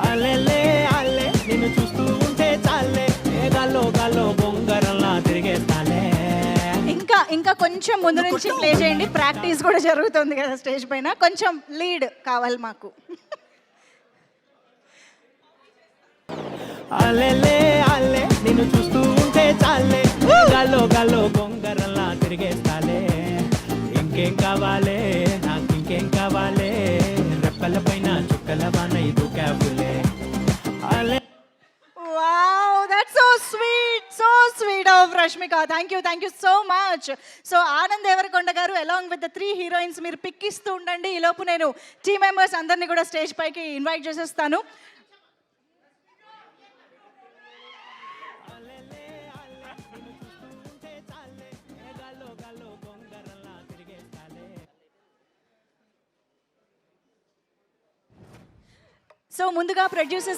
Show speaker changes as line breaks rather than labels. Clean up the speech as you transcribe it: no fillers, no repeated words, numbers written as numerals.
అల్లెలే అల్లె నిన్ను చూస్తూ ఉంటే చాలే గాల్లో గాల్లో బొంగరంలా తిరిగేస్తాలే.
ఇంకా ఇంకా కొంచెం ముందు నుంచి ప్లే చేయండి, ప్రాక్టీస్ కూడా జరుగుతుంది కదా స్టేజ్ పైన, కొంచెం లీడ్ కావాలి మాకు.
అల్లెలే అల్లె నిన్ను చూస్తూ ఉంటే చాలే గాల్లో గాల్లో బొంగరంలా తిరిగేస్తాలే. ఇంకేం కావాలే నాకు ఇంకేం కావాలే, రెప్పల పైన చుక్కల వాన దూకావులే. Alle
Wow, that's so sweet of Rashmika. Thank you so much. So Anand Devarakonda garu along with the 3 heroines మీరు పిక్ ఇస్తూ ఉండండి. ఈ లోపు నేను టీమ్ మెంబర్స్ అందరినీ కూడా స్టేజ్ పైకి ఇన్వైట్ చేసేస్తాను. సో ముందుగా ప్రొడ్యూసర్